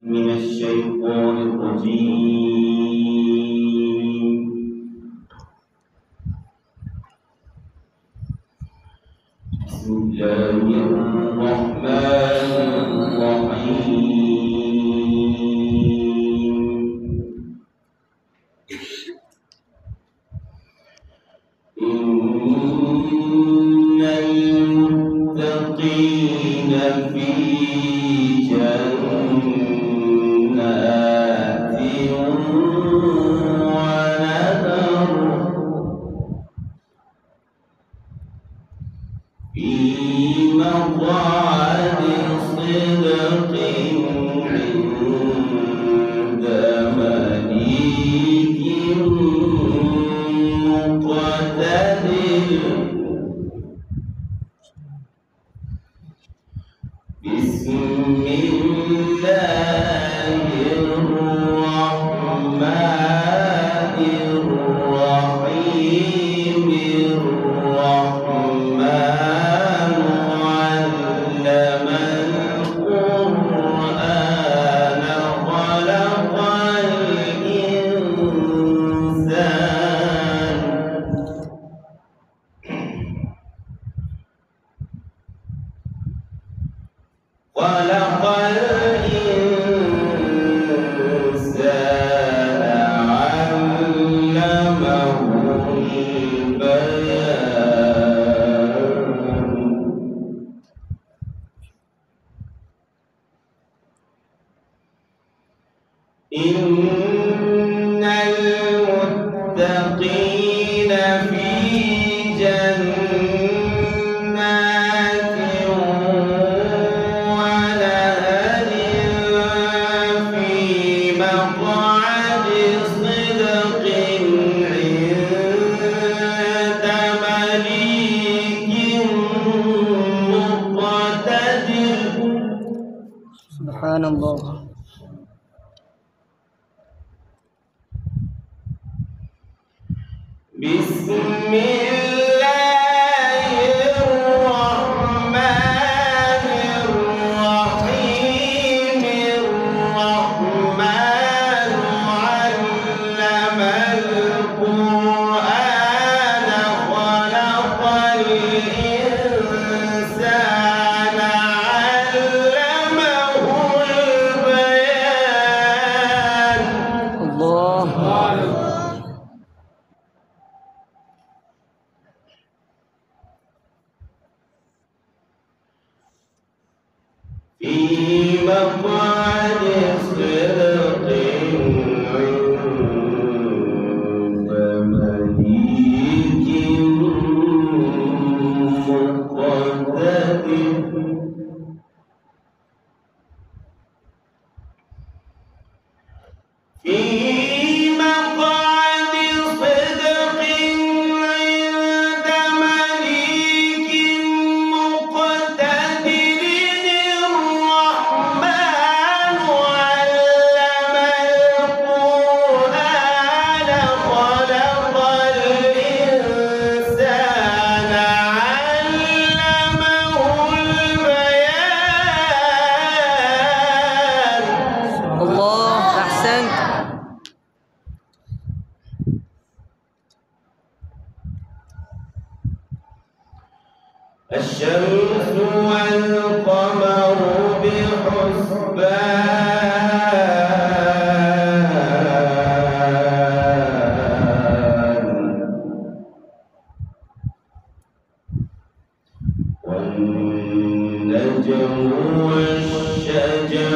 من الشيطان الرجيم. بسم الله الرحمن الرحيم. إن المتقين في جنات ونهر في مقعد صدق عند مليك مقتدر. بسم الله الرحمن الرحيم. الرحمن علم القرآن خلق الإنسان. خلق الإنسان علمه البيان. إن المتقين في جنات ونهر في مقعد صدق عند مليك مقتدر. سبحان الله. بسم الله الرحمن الرحيم. الرحمن علم القرآن خلق الإنسان علمه البيان. الله. في مقعد صدق عند مليك مقتدر. في مقعد صدق عند مليك مقتدر. الرحمن علم القرآن خلق الإنسان علمه البيان. الله. أحسنت. الشمس والقمر بحسبان. والنجم والشجر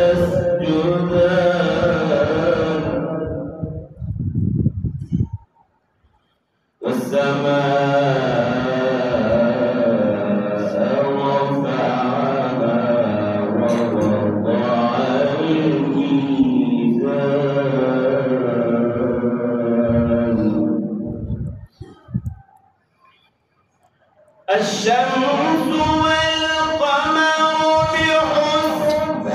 يسجدان. والسماء الشمس والقمر بحسبان.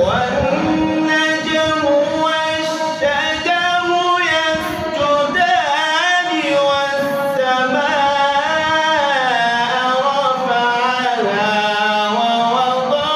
والنجم والشجر يسجدان. والسماء رفعها ووضع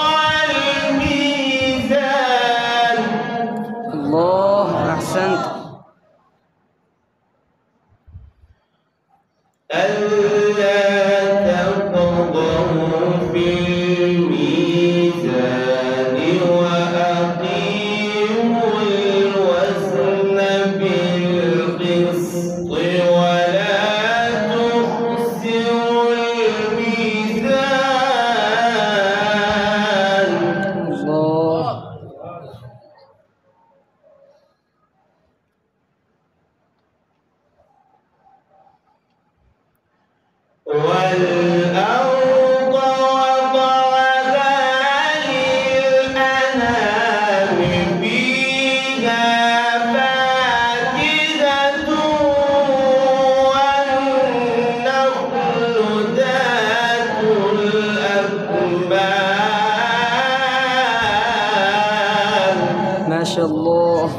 شاء الله.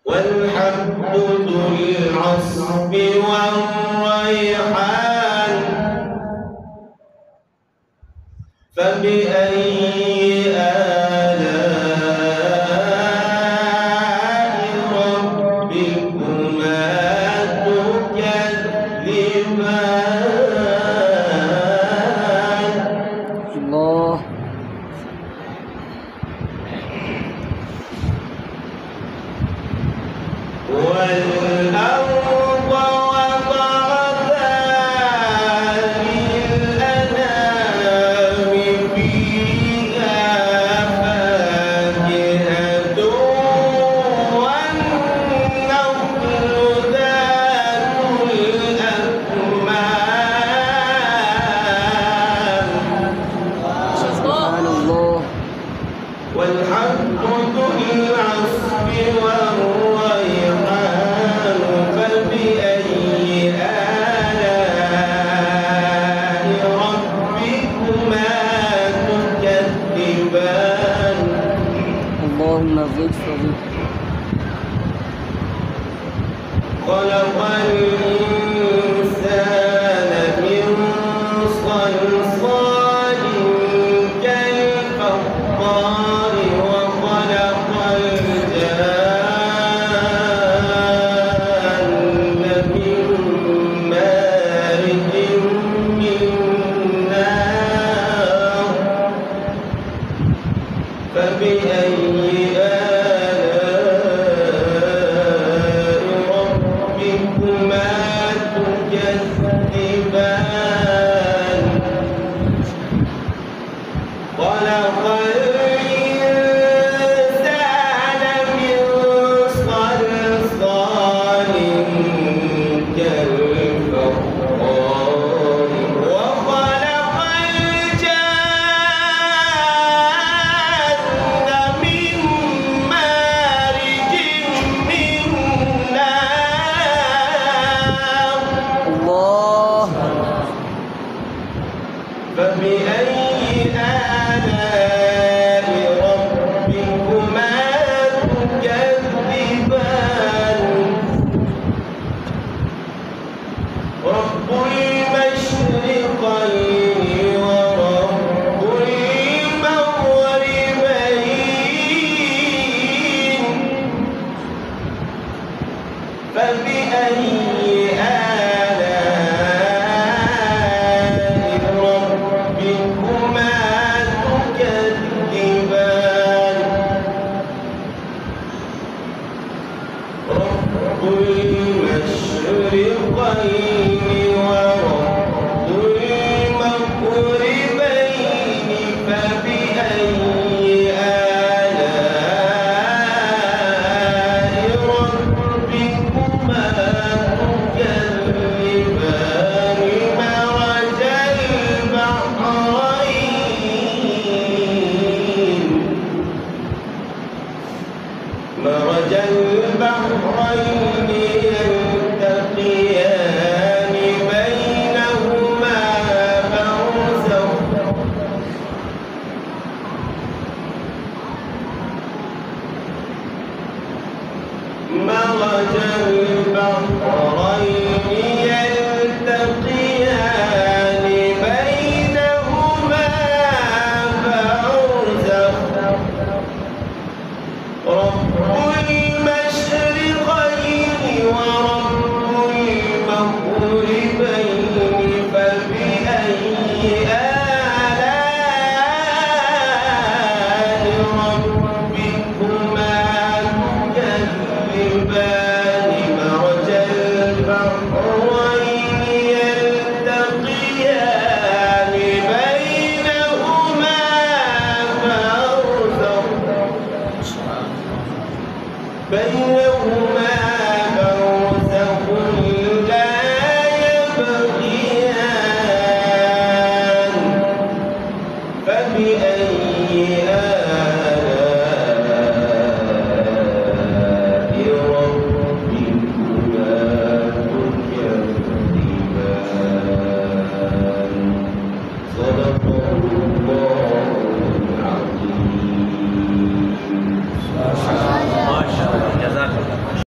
والحب ذو العصف والريحان فبأي آلاء ربكما تكذبان الله. والأرض وضعها للأنام فيها فاكهة والنخل ذات الأكمام سبحان الله. والحب ذو العصف والريحان فبأي آلاء ربكما تكذبان اللهم زد فزد. خلق الإنسان من صلصال كالفخار وخلق الجان من مارج من نار فبأي آلاء ربكما تكذبان خلق الإنسان من صلصال كالفخار وخلق الجان من مارج من نار الله. فبأي آلاء ربكما تكذبان رب المشرقين ورب المغربين فبأي آلاء ربكما تكذبان رب المشرقين ورب المغربين فبأي آلاء ربكما تكذبان مرج البحرين يلتقيان بينهما برزخ مرج البحرين يلتقيان بينهما برزخ رب المشرقين ورب المغربين فبأي آلاء ربكما تكذبان مرج البحرين يلتقيان بينهما برزخ لا يبغيان فبأي آلاء ربكما تكذبان صدق الله العظيم.